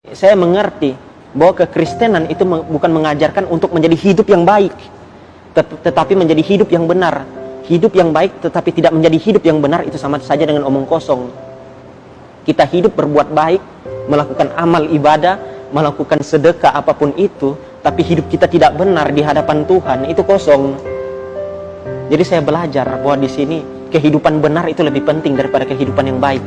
Saya mengerti bahwa kekristenan itu bukan mengajarkan untuk menjadi hidup yang baik, tetapi menjadi hidup yang benar. Hidup yang baik tetapi tidak menjadi hidup yang benar, itu sama saja dengan omong kosong. Kita hidup berbuat baik, melakukan amal ibadah, melakukan sedekah apapun itu, tapi hidup kita tidak benar di hadapan Tuhan, itu kosong. Jadi saya belajar bahwa di sini kehidupan benar itu lebih penting daripada kehidupan yang baik.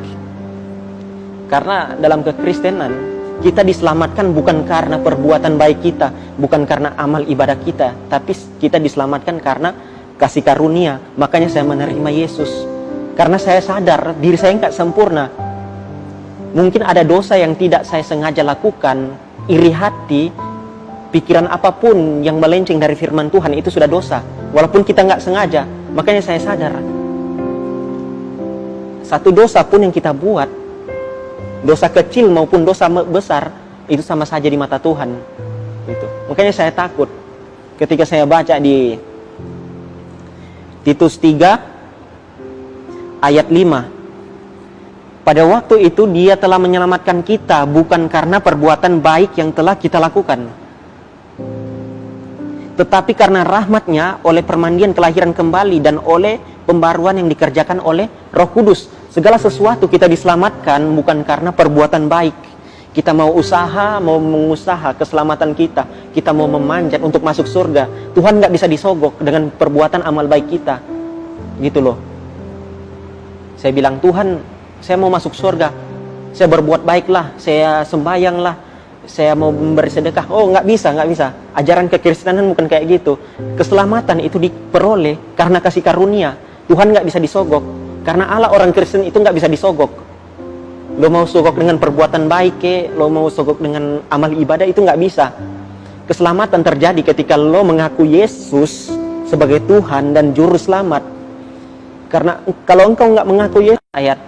Karena dalam kekristenan kita diselamatkan bukan karena perbuatan baik kita, bukan karena amal ibadah kita, tapi kita diselamatkan karena kasih karunia. Makanya saya menerima Yesus, karena saya sadar diri saya nggak sempurna. Mungkin ada dosa yang tidak saya sengaja lakukan, iri hati, pikiran apapun yang melenceng dari firman Tuhan itu sudah dosa, walaupun kita nggak sengaja. Makanya saya sadar, satu dosa pun yang kita buat, dosa kecil maupun dosa besar, itu sama saja di mata Tuhan. Gitu. Makanya saya takut ketika saya baca di Titus 3 ayat 5. Pada waktu itu Dia telah menyelamatkan kita bukan karena perbuatan baik yang telah kita lakukan, tetapi karena rahmat-Nya oleh permandian kelahiran kembali dan oleh pembaruan yang dikerjakan oleh Roh Kudus. Segala sesuatu kita diselamatkan bukan karena perbuatan baik. Kita mau usaha, mau mengusaha keselamatan kita, kita mau memanjat untuk masuk surga, Tuhan nggak bisa disogok dengan perbuatan amal baik kita. Gitu loh. Saya bilang, Tuhan, saya mau masuk surga, saya berbuat baiklah, saya sembayanglah, saya mau memberi sedekah. Oh, nggak bisa. Ajaran kekristenan bukan kayak gitu. Keselamatan itu diperoleh karena kasih karunia. Tuhan nggak bisa disogok. Karena Allah, orang Kristen itu nggak bisa disogok. Lo mau sogok dengan perbuatan baik, lo mau sogok dengan amal ibadah, itu nggak bisa. Keselamatan terjadi ketika lo mengaku Yesus sebagai Tuhan dan Juru Selamat. Karena kalau engkau nggak mengaku Yesus, ayat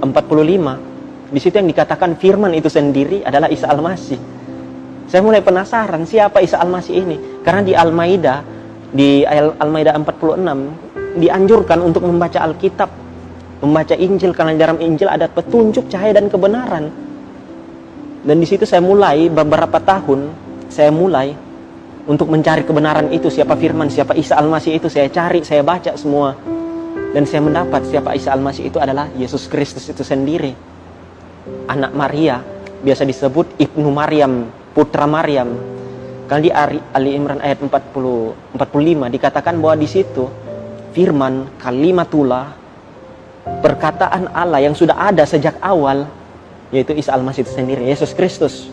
45, di situ yang dikatakan firman itu sendiri adalah Isa Al-Masih. Saya mulai penasaran siapa Isa Al-Masih ini. Karena di Al-Maidah, di Al-Maidah 46, dianjurkan untuk membaca Alkitab, membaca Injil, karena di dalam Injil ada petunjuk, cahaya dan kebenaran. Dan di situ saya mulai beberapa tahun, saya mulai untuk mencari kebenaran itu, siapa firman, siapa Isa Al-Masih itu. Saya cari, saya baca semua, dan saya mendapat siapa Isa Al-Masih itu adalah Yesus Kristus itu sendiri, anak Maria, biasa disebut Ibnu Maryam, putra Maryam. Kalau di Ali Imran ayat 45 dikatakan bahwa di situ firman, kalimatullah, perkataan Allah yang sudah ada sejak awal, yaitu Isa Al-Masih itu sendiri, Yesus Kristus.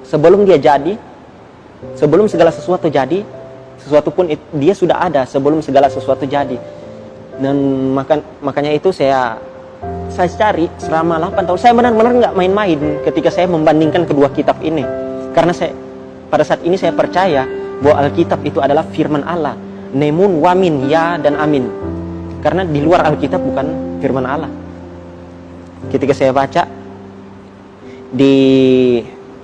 Sebelum dia jadi, sebelum segala sesuatu jadi, sesuatu pun dia sudah ada sebelum segala sesuatu jadi. Dan makanya itu saya cari selama 8 tahun. Saya benar-benar nggak main-main ketika saya membandingkan kedua kitab ini. Karena pada saat ini saya percaya bahwa Alkitab itu adalah firman Allah. Nemun, wamin, ya, dan amin. Karena di luar Alkitab bukan firman Allah. Ketika saya baca di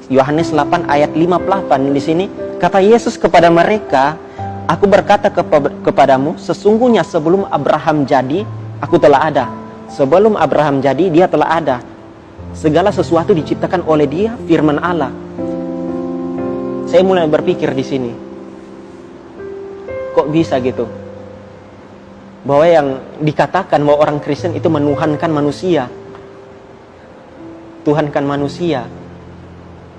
Yohanes 8 ayat 58, di sini kata Yesus kepada mereka, aku berkata kepadamu, sesungguhnya sebelum Abraham jadi, aku telah ada. Sebelum Abraham jadi, dia telah ada. Segala sesuatu diciptakan oleh dia, firman Allah. Saya mulai berpikir di sini, kok bisa gitu? Bahwa yang dikatakan bahwa orang Kristen itu menuhankan manusia. Tuhankan manusia.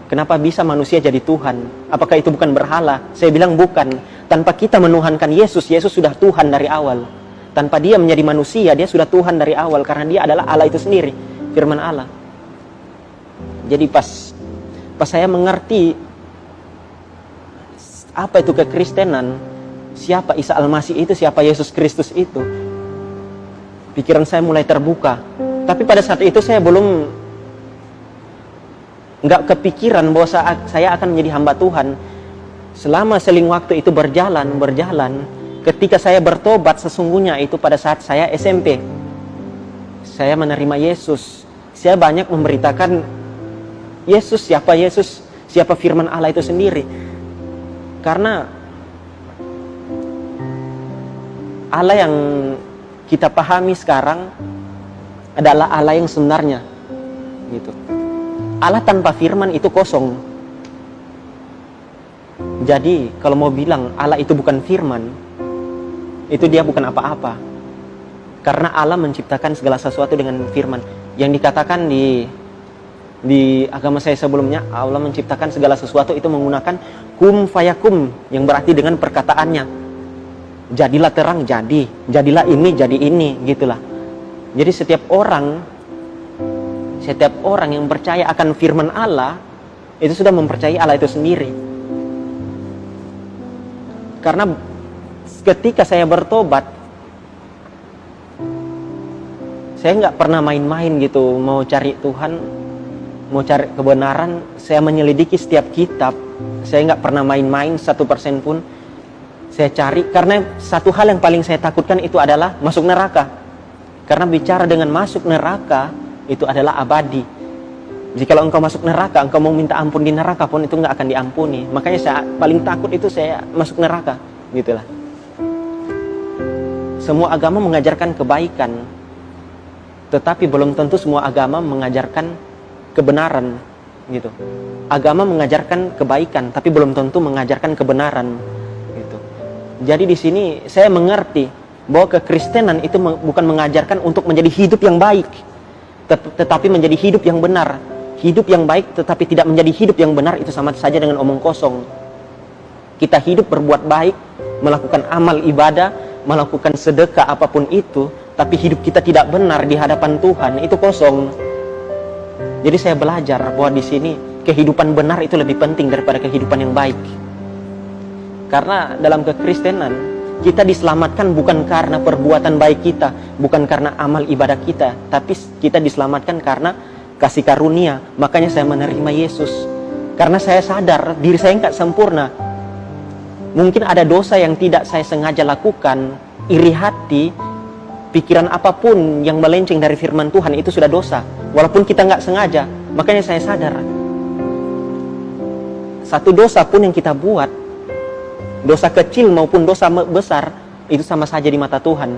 Kenapa bisa manusia jadi Tuhan? Apakah itu bukan berhala? Saya bilang bukan. Tanpa kita menuhankan Yesus, Yesus sudah Tuhan dari awal. Tanpa dia menjadi manusia, dia sudah Tuhan dari awal. Karena dia adalah Allah itu sendiri, firman Allah. Jadi pas saya mengerti apa itu kekristenan, siapa Isa Al-Masih itu, siapa Yesus Kristus itu, pikiran saya mulai terbuka. Tapi pada saat itu saya belum nggak kepikiran bahwa saat saya akan menjadi hamba Tuhan. Selama seling waktu itu berjalan, ketika saya bertobat sesungguhnya itu pada saat saya SMP. Saya menerima Yesus. Saya banyak memberitakan Yesus, siapa firman Allah itu sendiri. Karena Allah yang kita pahami sekarang adalah Allah yang sebenarnya, gitu. Allah tanpa firman itu kosong. Jadi kalau mau bilang Allah itu bukan firman, itu dia bukan apa-apa. Karena Allah menciptakan segala sesuatu dengan firman. Yang dikatakan di agama saya sebelumnya, Allah menciptakan segala sesuatu itu menggunakan kum fayakum, yang berarti dengan perkataannya. Jadilah terang, jadi. Jadilah ini, jadi ini, gitulah. Jadi setiap orang yang percaya akan firman Allah, itu sudah mempercayai Allah itu sendiri. Karena ketika saya bertobat, saya nggak pernah main-main gitu, mau cari Tuhan, mau cari kebenaran. Saya menyelidiki setiap kitab, saya nggak pernah main-main 1% pun. Saya cari, karena satu hal yang paling saya takutkan itu adalah masuk neraka. Karena bicara dengan masuk neraka, itu adalah abadi. Jikalau engkau masuk neraka, engkau mau minta ampun di neraka pun itu nggak akan diampuni. Makanya saya paling takut itu saya masuk neraka, gitulah. Semua agama mengajarkan kebaikan, tetapi belum tentu semua agama mengajarkan kebenaran, gitu. Agama mengajarkan kebaikan, tapi belum tentu mengajarkan kebenaran, gitu. Jadi di sini saya mengerti bahwa kekristenan itu bukan mengajarkan untuk menjadi hidup yang baik, tetapi menjadi hidup yang benar. Hidup yang baik tetapi tidak menjadi hidup yang benar, itu sama saja dengan omong kosong. Kita hidup berbuat baik, melakukan amal ibadah, melakukan sedekah apapun itu, tapi hidup kita tidak benar di hadapan Tuhan, itu kosong. Jadi saya belajar bahwa di sini kehidupan benar itu lebih penting daripada kehidupan yang baik. Karena dalam kekristenan kita diselamatkan bukan karena perbuatan baik kita, bukan karena amal ibadah kita, tapi kita diselamatkan karena kasih karunia. Makanya saya menerima Yesus, karena saya sadar diri saya nggak sempurna. Mungkin ada dosa yang tidak saya sengaja lakukan, iri hati, pikiran apapun yang melenceng dari firman Tuhan itu sudah dosa, walaupun kita nggak sengaja. Makanya saya sadar, satu dosa pun yang kita buat, dosa kecil maupun dosa besar, itu sama saja di mata Tuhan.